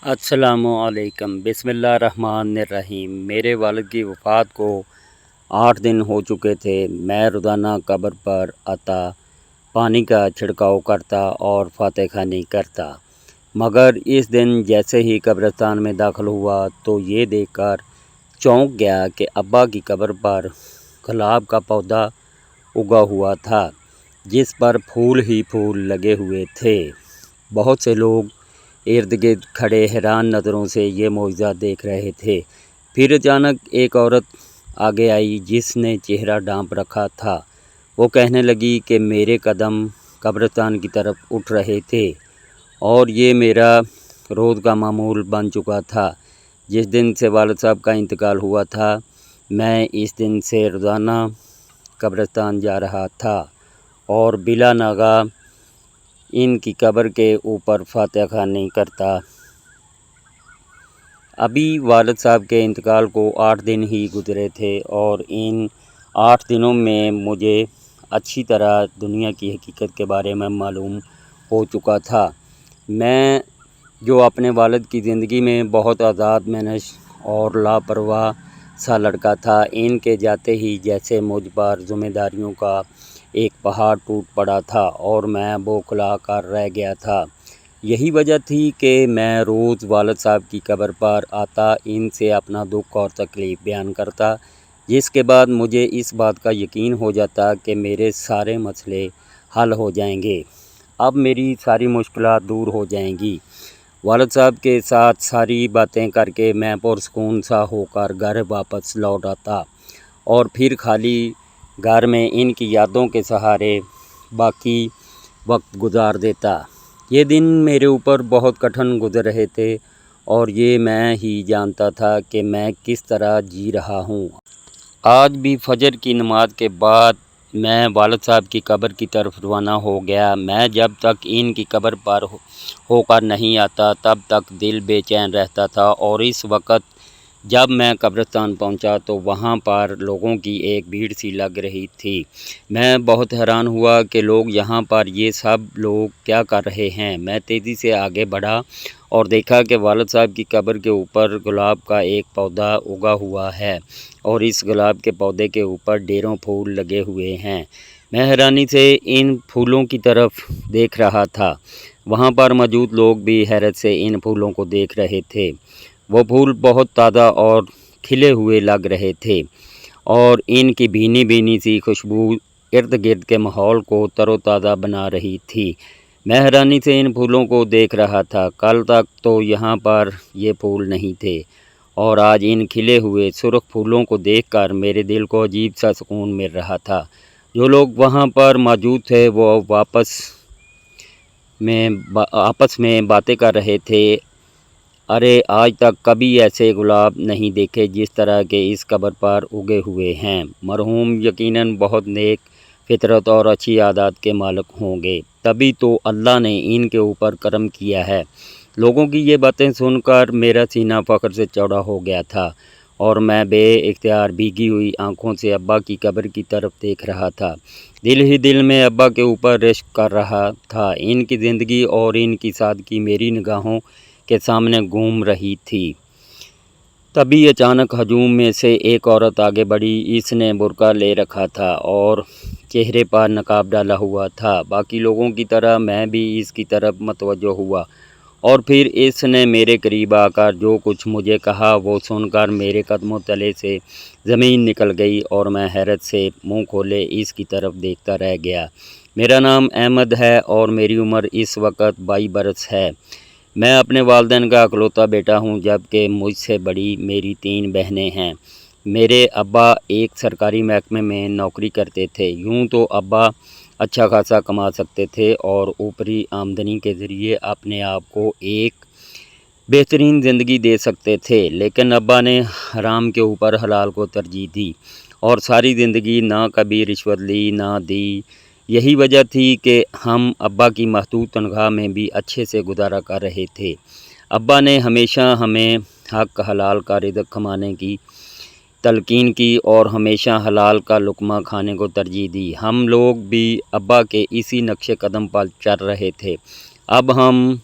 السلام علیکم۔ بسم اللہ الرحمن الرحیم۔ میرے والد کی وفات کو 8 دن ہو چکے تھے۔ میں روزانہ قبر پر آتا، پانی کا چھڑکاؤ کرتا اور فاتح خوانی کرتا، مگر اس دن جیسے ہی قبرستان میں داخل ہوا تو یہ دیکھ کر چونک گیا کہ ابا کی قبر پر گلاب کا پودا اگا ہوا تھا، جس پر پھول ہی پھول لگے ہوئے تھے۔ بہت سے لوگ ارد گرد کھڑے حیران نظروں سے یہ معجزہ دیکھ رہے تھے۔ پھر اچانک ایک عورت آگے آئی جس نے چہرہ ڈھانپ رکھا تھا۔ وہ کہنے لگی کہ میرے قدم قبرستان کی طرف اٹھ رہے تھے اور یہ میرا روز کا معمول بن چکا تھا۔ جس دن سے والد صاحب کا انتقال ہوا تھا، میں اس دن سے روزانہ قبرستان جا رہا تھا اور بلا ناغہ ان کی قبر کے اوپر فاتح خوانی کرتا۔ ابھی والد صاحب کے انتقال کو 8 دن ہی گزرے تھے اور ان 8 دنوں میں مجھے اچھی طرح دنیا کی حقیقت کے بارے میں معلوم ہو چکا تھا۔ میں جو اپنے والد کی زندگی میں بہت آزاد منش اور لاپرواہ سا لڑکا تھا، ان کے جاتے ہی جیسے مجھ پر ذمہ داریوں کا ایک پہاڑ ٹوٹ پڑا تھا اور میں بوکھلا کر رہ گیا تھا۔ یہی وجہ تھی کہ میں روز والد صاحب کی قبر پر آتا، ان سے اپنا دکھ اور تکلیف بیان کرتا، جس کے بعد مجھے اس بات کا یقین ہو جاتا کہ میرے سارے مسئلے حل ہو جائیں گے، اب میری ساری مشکلات دور ہو جائیں گی۔ والد صاحب کے ساتھ ساری باتیں کر کے میں پرسکون سا ہو کر گھر واپس لوٹ آتا اور پھر خالی گھر میں ان کی یادوں کے سہارے باقی وقت گزار دیتا۔ یہ دن میرے اوپر بہت کٹھن گزر رہے تھے اور یہ میں ہی جانتا تھا کہ میں کس طرح جی رہا ہوں۔ آج بھی فجر کی نماز کے بعد میں والد صاحب کی قبر کی طرف روانہ ہو گیا۔ میں جب تک ان کی قبر پر ہو کر نہیں آتا تب تک دل بے چین رہتا تھا، اور اس وقت جب میں قبرستان پہنچا تو وہاں پر لوگوں کی ایک بھیڑ سی لگ رہی تھی۔ میں بہت حیران ہوا کہ لوگ یہاں پر یہ سب لوگ کیا کر رہے ہیں۔ میں تیزی سے آگے بڑھا اور دیکھا کہ والد صاحب کی قبر کے اوپر گلاب کا ایک پودا اگا ہوا ہے اور اس گلاب کے پودے کے اوپر ڈھیروں پھول لگے ہوئے ہیں۔ میں حیرانی سے ان پھولوں کی طرف دیکھ رہا تھا۔ وہاں پر موجود لوگ بھی حیرت سے ان پھولوں کو دیکھ رہے تھے۔ وہ پھول بہت تازہ اور کھلے ہوئے لگ رہے تھے اور ان کی بھینی بھینی سی خوشبو ارد گرد کے ماحول کو تر و تازہ بنا رہی تھی۔ میں حیرانی سے ان پھولوں کو دیکھ رہا تھا۔ کل تک تو یہاں پر یہ پھول نہیں تھے اور آج ان کھلے ہوئے سرخ پھولوں کو دیکھ کر میرے دل کو عجیب سا سکون مل رہا تھا۔ جو لوگ وہاں پر موجود تھے وہ آپس میں باتیں کر رہے تھے۔ ارے آج تک کبھی ایسے گلاب نہیں دیکھے جس طرح کے اس قبر پر اگے ہوئے ہیں۔ مرحوم یقیناً بہت نیک فطرت اور اچھی عادات کے مالک ہوں گے، تبھی تو اللہ نے ان کے اوپر کرم کیا ہے۔ لوگوں کی یہ باتیں سن کر میرا سینہ فخر سے چوڑا ہو گیا تھا اور میں بے اختیار بھیگی ہوئی آنکھوں سے ابا کی قبر کی طرف دیکھ رہا تھا۔ دل ہی دل میں ابا کے اوپر رشک کر رہا تھا۔ ان کی زندگی اور ان کی سادگی میری نگاہوں کے سامنے گھوم رہی تھی۔ تبھی اچانک ہجوم میں سے ایک عورت آگے بڑھی۔ اس نے برقع لے رکھا تھا اور چہرے پر نقاب ڈالا ہوا تھا۔ باقی لوگوں کی طرح میں بھی اس کی طرف متوجہ ہوا اور پھر اس نے میرے قریب آ کر جو کچھ مجھے کہا وہ سن کر میرے قدموں تلے سے زمین نکل گئی اور میں حیرت سے منہ کھولے اس کی طرف دیکھتا رہ گیا۔ میرا نام احمد ہے اور میری عمر اس وقت 22 برس ہے۔ میں اپنے والدین کا اکلوتا بیٹا ہوں، جبکہ مجھ سے بڑی میری 3 بہنیں ہیں۔ میرے ابا ایک سرکاری محکمے میں نوکری کرتے تھے۔ یوں تو ابا اچھا خاصا کما سکتے تھے اور اوپری آمدنی کے ذریعے اپنے آپ کو ایک بہترین زندگی دے سکتے تھے، لیکن ابا نے حرام کے اوپر حلال کو ترجیح دی اور ساری زندگی نہ کبھی رشوت لی نہ دی۔ یہی وجہ تھی کہ ہم ابا کی محدود تنخواہ میں بھی اچھے سے گزارا کر رہے تھے۔ ابا نے ہمیشہ ہمیں حق حلال کا رزق کمانے کی تلقین کی اور ہمیشہ حلال کا لقمہ کھانے کو ترجیح دی۔ ہم لوگ بھی ابا کے اسی نقش قدم پر چل رہے تھے۔ اب ہم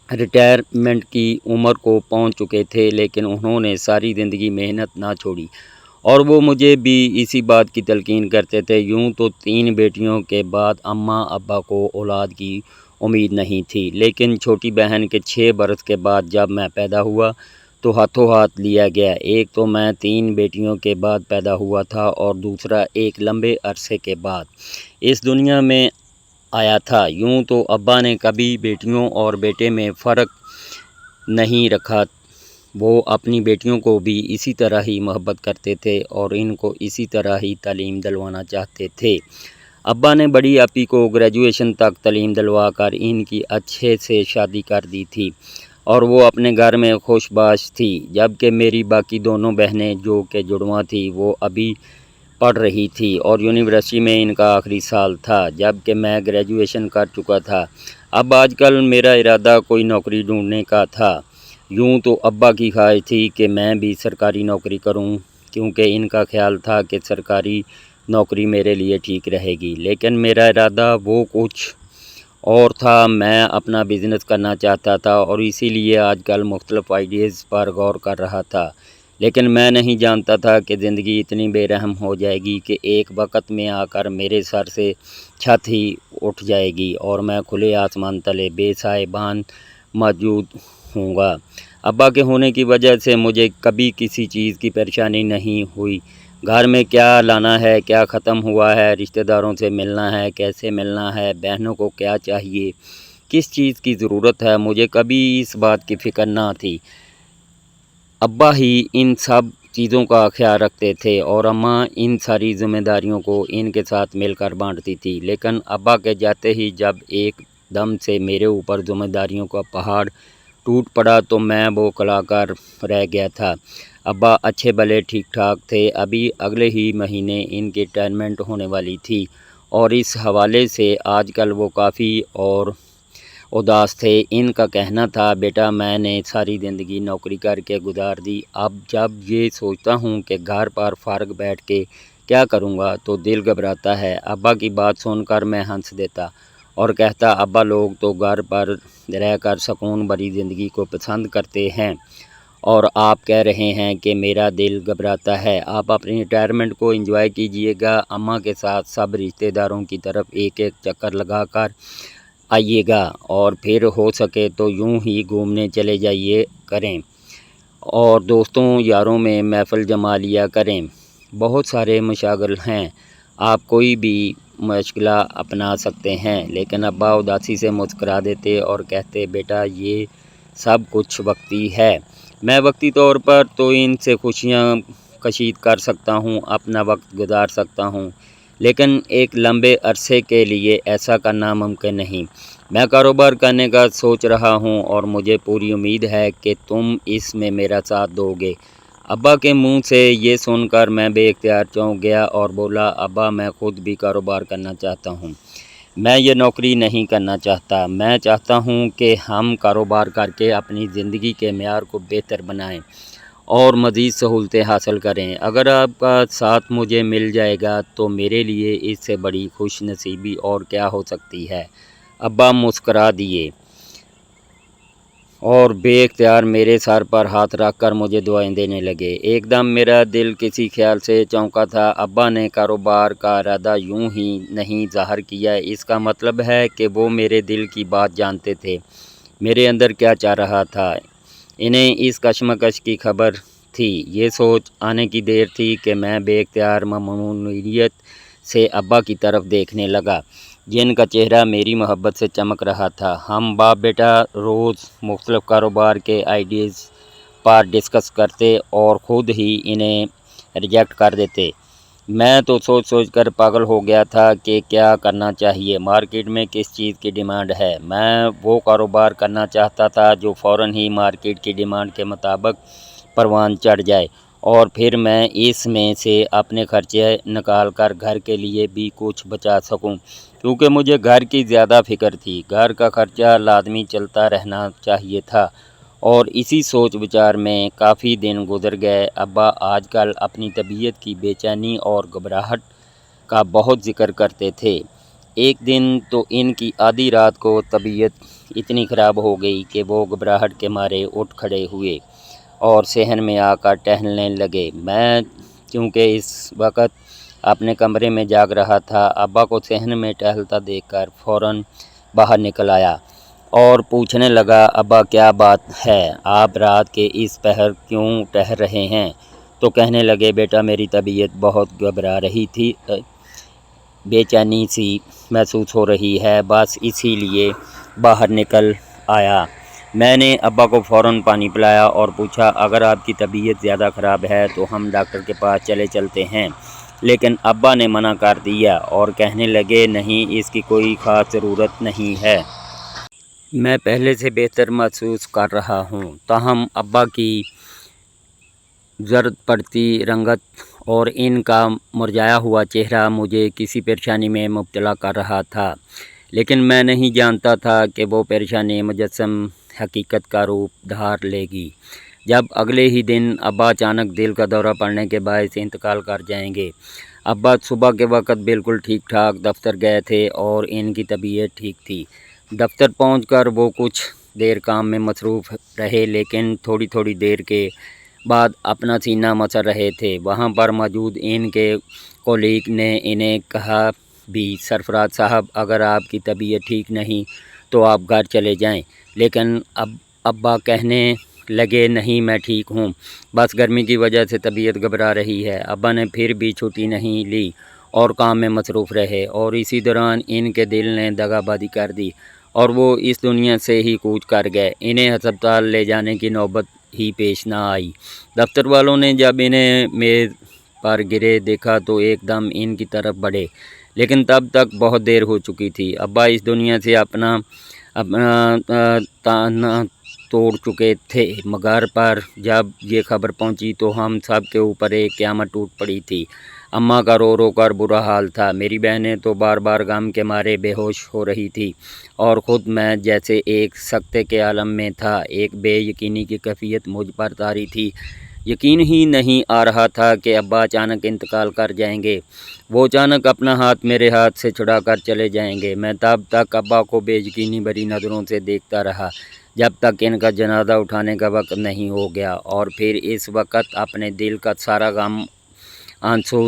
ریٹائرمنٹ کی عمر کو پہنچ چکے تھے، لیکن انہوں نے ساری زندگی محنت نہ چھوڑی اور وہ مجھے بھی اسی بات کی تلقین کرتے تھے۔ یوں تو 3 بیٹیوں کے بعد اماں ابا کو اولاد کی امید نہیں تھی، لیکن چھوٹی بہن کے 6 برس کے بعد جب میں پیدا ہوا تو ہاتھوں ہاتھ لیا گیا۔ ایک تو میں 3 بیٹیوں کے بعد پیدا ہوا تھا اور دوسرا ایک لمبے عرصے کے بعد اس دنیا میں آیا تھا۔ یوں تو ابا نے کبھی بیٹیوں اور بیٹے میں فرق نہیں رکھا، وہ اپنی بیٹیوں کو بھی اسی طرح ہی محبت کرتے تھے اور ان کو اسی طرح ہی تعلیم دلوانا چاہتے تھے۔ ابا نے بڑی آپی کو گریجویشن تک تعلیم دلوا کر ان کی اچھے سے شادی کر دی تھی اور وہ اپنے گھر میں خوش باش تھی، جبکہ میری باقی دونوں بہنیں جو کہ جڑواں تھیں وہ ابھی پڑھ رہی تھی اور یونیورسٹی میں ان کا آخری سال تھا، جبکہ میں گریجویشن کر چکا تھا۔ اب آج کل میرا ارادہ کوئی نوکری ڈھونڈنے کا تھا۔ یوں تو ابا کی خواہش تھی کہ میں بھی سرکاری نوکری کروں، کیونکہ ان کا خیال تھا کہ سرکاری نوکری میرے لیے ٹھیک رہے گی، لیکن میرا ارادہ وہ کچھ اور تھا۔ میں اپنا بزنس کرنا چاہتا تھا اور اسی لیے آج کل مختلف آئیڈیاز پر غور کر رہا تھا، لیکن میں نہیں جانتا تھا کہ زندگی اتنی بے رحم ہو جائے گی کہ ایک وقت میں آ کر میرے سر سے چھت ہی اٹھ جائے گی اور میں کھلے آسمان تلے بے سائبان موجود ہوں گا۔ ابا کے ہونے کی وجہ سے مجھے کبھی کسی چیز کی پریشانی نہیں ہوئی۔ گھر میں کیا لانا ہے، کیا ختم ہوا ہے، رشتہ داروں سے ملنا ہے، کیسے ملنا ہے، بہنوں کو کیا چاہیے، کس چیز کی ضرورت ہے، مجھے کبھی اس بات کی فکر نہ تھی۔ ابا ہی ان سب چیزوں کا خیال رکھتے تھے اور اماں ان ساری ذمہ داریوں کو ان کے ساتھ مل کر بانٹتی تھی، لیکن ابا کے جاتے ہی جب ایک دم سے میرے اوپر ذمہ داریوں کا پہاڑ ٹوٹ پڑا تو میں بوکھلا کر رہ گیا تھا۔ ابا اچھے بھلے ٹھیک ٹھاک تھے، ابھی اگلے ہی مہینے ان کی ریٹائرمنٹ ہونے والی تھی اور اس حوالے سے آج کل وہ کافی اور اداس تھے۔ ان کا کہنا تھا، بیٹا میں نے ساری زندگی نوکری کر کے گزار دی، اب جب یہ سوچتا ہوں کہ گھر پر فارغ بیٹھ کے کیا کروں گا تو دل گھبراتا ہے۔ ابا کی بات سن کر میں ہنس دیتا اور کہتا، ابا لوگ تو گھر پر رہ کر سکون بھری زندگی کو پسند کرتے ہیں اور آپ کہہ رہے ہیں کہ میرا دل گھبراتا ہے۔ آپ اپنی ریٹائرمنٹ کو انجوائے کیجئے گا، اماں کے ساتھ سب رشتہ داروں کی طرف ایک ایک چکر لگا کر آئیے گا اور پھر ہو سکے تو یوں ہی گھومنے چلے جائیے کریں اور دوستوں یاروں میں محفل جما لیا کریں۔ بہت سارے مشاغل ہیں، آپ کوئی بھی مشغلہ اپنا سکتے ہیں۔ لیکن ابا اداسی سے مسکرا دیتے اور کہتے، بیٹا یہ سب کچھ وقتی ہے، میں وقتی طور پر تو ان سے خوشیاں کشید کر سکتا ہوں، اپنا وقت گزار سکتا ہوں، لیکن ایک لمبے عرصے کے لیے ایسا کرنا ممکن نہیں۔ میں کاروبار کرنے کا سوچ رہا ہوں اور مجھے پوری امید ہے کہ تم اس میں میرا ساتھ دو گے۔ ابا کے منہ سے یہ سن کر میں بے اختیار چونک گیا اور بولا، ابا میں خود بھی کاروبار کرنا چاہتا ہوں، میں یہ نوکری نہیں کرنا چاہتا، میں چاہتا ہوں کہ ہم کاروبار کر کے اپنی زندگی کے معیار کو بہتر بنائیں اور مزید سہولتیں حاصل کریں۔ اگر آپ کا ساتھ مجھے مل جائے گا تو میرے لیے اس سے بڑی خوش نصیبی اور کیا ہو سکتی ہے۔ ابا مسکرا دیے اور بے اختیار میرے سر پر ہاتھ رکھ کر مجھے دعائیں دینے لگے۔ ایک دم میرا دل کسی خیال سے چونکا تھا۔ ابا نے کاروبار کا ارادہ یوں ہی نہیں ظاہر کیا، اس کا مطلب ہے کہ وہ میرے دل کی بات جانتے تھے، میرے اندر کیا چل رہا تھا۔ انہیں اس کشمکش کی خبر تھی۔ یہ سوچ آنے کی دیر تھی کہ میں بے اختیار ممنونیت سے ابا کی طرف دیکھنے لگا، جن کا چہرہ میری محبت سے چمک رہا تھا۔ ہم باپ بیٹا روز مختلف کاروبار کے آئیڈیاز پر ڈسکس کرتے اور خود ہی انہیں ریجیکٹ کر دیتے۔ میں تو سوچ سوچ کر پاگل ہو گیا تھا کہ کیا کرنا چاہیے، مارکیٹ میں کس چیز کی ڈیمانڈ ہے۔ میں وہ کاروبار کرنا چاہتا تھا جو فوراً ہی مارکیٹ کی ڈیمانڈ کے مطابق پروان چڑھ جائے اور پھر میں اس میں سے اپنے خرچے نکال کر گھر کے لیے بھی کچھ بچا سکوں، کیونکہ مجھے گھر کی زیادہ فکر تھی۔ گھر کا خرچہ لازمی چلتا رہنا چاہیے تھا اور اسی سوچ وچار میں کافی دن گزر گئے۔ ابا آج کل اپنی طبیعت کی بے چینی اور گھبراہٹ کا بہت ذکر کرتے تھے۔ ایک دن تو ان کی آدھی رات کو طبیعت اتنی خراب ہو گئی کہ وہ گھبراہٹ کے مارے اٹھ کھڑے ہوئے اور صحن میں آ کر ٹہلنے لگے۔ میں چونکہ اس وقت اپنے کمرے میں جاگ رہا تھا، ابا کو صحن میں ٹہلتا دیکھ کر فوراً باہر نکل آیا اور پوچھنے لگا، ابا کیا بات ہے، آپ رات کے اس پہر کیوں ٹہل رہے ہیں؟ تو کہنے لگے، بیٹا میری طبیعت بہت گھبرا رہی تھی، بے چینی سی محسوس ہو رہی ہے، بس اسی لیے باہر نکل آیا۔ میں نے ابا کو فوراً پانی پلایا اور پوچھا، اگر آپ کی طبیعت زیادہ خراب ہے تو ہم ڈاکٹر کے پاس چلتے ہیں، لیکن ابا نے منع کر دیا اور کہنے لگے، نہیں، اس کی کوئی خاص ضرورت نہیں ہے، میں پہلے سے بہتر محسوس کر رہا ہوں۔ تاہم ابا کی زرد پڑتی رنگت اور ان کا مرجھایا ہوا چہرہ مجھے کسی پریشانی میں مبتلا کر رہا تھا، لیکن میں نہیں جانتا تھا کہ وہ پریشانی مجسم حقیقت کا روپ دھار لے گی جب اگلے ہی دن ابا اچانک دل کا دورہ پڑنے کے باعث انتقال کر جائیں گے۔ ابا صبح کے وقت بالکل ٹھیک ٹھاک دفتر گئے تھے اور ان کی طبیعت ٹھیک تھی۔ دفتر پہنچ کر وہ کچھ دیر کام میں مصروف رہے، لیکن تھوڑی دیر کے بعد اپنا سینہ مسل رہے تھے۔ وہاں پر موجود ان کے کولیگ نے انہیں کہا بھی، سرفراز صاحب، اگر آپ کی طبیعت ٹھیک نہیں تو آپ گھر چلے جائیں، لیکن ابا کہنے لگے، نہیں، میں ٹھیک ہوں، بس گرمی کی وجہ سے طبیعت گھبرا رہی ہے۔ ابا نے پھر بھی چھٹی نہیں لی اور کام میں مصروف رہے، اور اسی دوران ان کے دل نے دغا بازی کر دی اور وہ اس دنیا سے ہی کوچ کر گئے۔ انہیں ہسپتال لے جانے کی نوبت ہی پیش نہ آئی۔ دفتر والوں نے جب انہیں میز پر گرے دیکھا تو ایک دم ان کی طرف بڑھے، لیکن تب تک بہت دیر ہو چکی تھی۔ ابا اس دنیا سے اپنا تانا توڑ چکے تھے۔ گھر پر جب یہ خبر پہنچی تو ہم سب کے اوپر ایک قیامت ٹوٹ پڑی تھی۔ اماں کا رو کر برا حال تھا، میری بہنیں تو بار غم کے مارے بے ہوش ہو رہی تھی، اور خود میں جیسے ایک سکتے کے عالم میں تھا۔ ایک بے یقینی کی کیفیت مجھ پر طاری تھی، یقین ہی نہیں آ رہا تھا کہ ابا اچانک انتقال کر جائیں گے، وہ اچانک اپنا ہاتھ میرے ہاتھ سے چھڑا کر چلے جائیں گے۔ میں تب تک ابا کو بے یقینی بھری نظروں سے دیکھتا رہا جب تک ان کا جنازہ اٹھانے کا وقت نہیں ہو گیا، اور پھر اس وقت اپنے دل کا سارا غم آنسو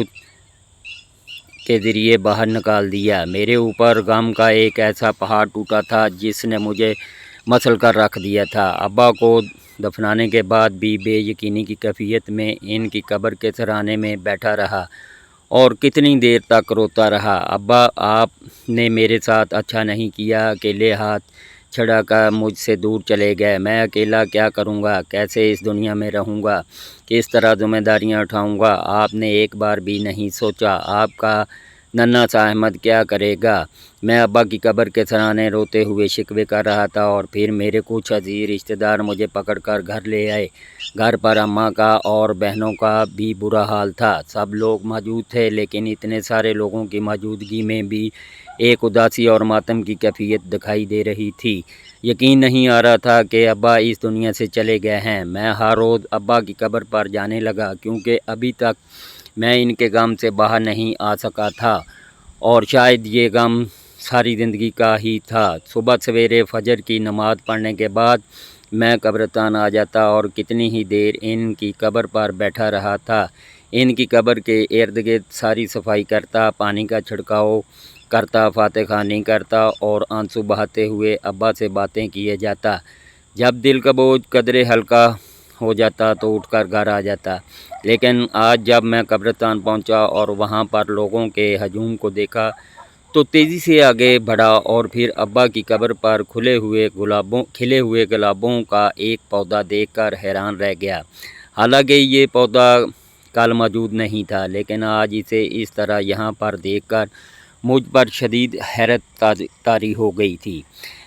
کے ذریعے باہر نکال دیا۔ میرے اوپر غم کا ایک ایسا پہاڑ ٹوٹا تھا جس نے مجھے مسل کر رکھ دیا تھا۔ ابا کو دفنانے کے بعد بھی بے یقینی کی کیفیت میں ان کی قبر کے سرانے میں بیٹھا رہا اور کتنی دیر تک روتا رہا۔ ابا، آپ نے میرے ساتھ اچھا نہیں کیا، اکیلے ہاتھ چھڑا کر مجھ سے دور چلے گئے۔ میں اکیلا کیا کروں گا، کیسے اس دنیا میں رہوں گا، کس طرح ذمہ داریاں اٹھاؤں گا؟ آپ نے ایک بار بھی نہیں سوچا آپ کا ننھا سا احمد کیا کرے گا؟ میں ابا کی قبر کے سرانے روتے ہوئے شکوے کر رہا تھا، اور پھر میرے کچھ عزیز رشتہ دار مجھے پکڑ کر گھر لے آئے۔ گھر پر اماں کا اور بہنوں کا بھی برا حال تھا۔ سب لوگ موجود تھے، لیکن اتنے سارے لوگوں کی موجودگی میں بھی ایک اداسی اور ماتم کی کیفیت دکھائی دے رہی تھی۔ یقین نہیں آ رہا تھا کہ ابا اس دنیا سے چلے گئے ہیں۔ میں ہر روز ابا کی قبر پر جانے لگا، کیونکہ ابھی تک میں ان کے غم سے باہر نہیں آ سکا تھا، اور شاید یہ غم ساری زندگی کا ہی تھا۔ صبح سویرے فجر کی نماز پڑھنے کے بعد میں قبرستان آ جاتا اور کتنی ہی دیر ان کی قبر پر بیٹھا رہا تھا۔ ان کی قبر کے ارد گرد ساری صفائی کرتا، پانی کا چھڑکاؤ کرتا، فاتح خوانی کرتا اور آنسو بہاتے ہوئے ابا سے باتیں کیے جاتا۔ جب دل کا بوجھ قدرے ہلکا ہو جاتا تو اٹھ کر گھر آ جاتا، لیکن آج جب میں قبرستان پہنچا اور وہاں پر لوگوں کے ہجوم کو دیکھا تو تیزی سے آگے بڑھا، اور پھر ابا کی قبر پر کھلے ہوئے گلابوں کا ایک پودا دیکھ کر حیران رہ گیا۔ حالانکہ یہ پودا کل موجود نہیں تھا، لیکن آج اسے اس طرح یہاں پر دیکھ کر مجھ پر شدید حیرت طاری ہو گئی تھی۔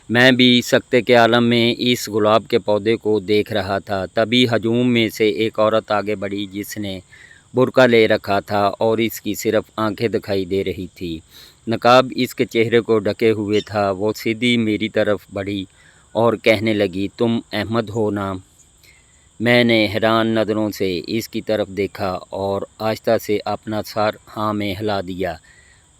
میں بھی سکتے کے عالم میں اس گلاب کے پودے کو دیکھ رہا تھا۔ تبھی ہجوم میں سے ایک عورت آگے بڑھی جس نے برقع لے رکھا تھا اور اس کی صرف آنکھیں دکھائی دے رہی تھی، نقاب اس کے چہرے کو ڈھکے ہوئے تھا۔ وہ سیدھی میری طرف بڑھی اور کہنے لگی، تم احمد ہو نا؟ میں نے حیران نظروں سے اس کی طرف دیکھا اور آہستہ سے اپنا سر ہاں میں ہلا دیا۔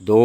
2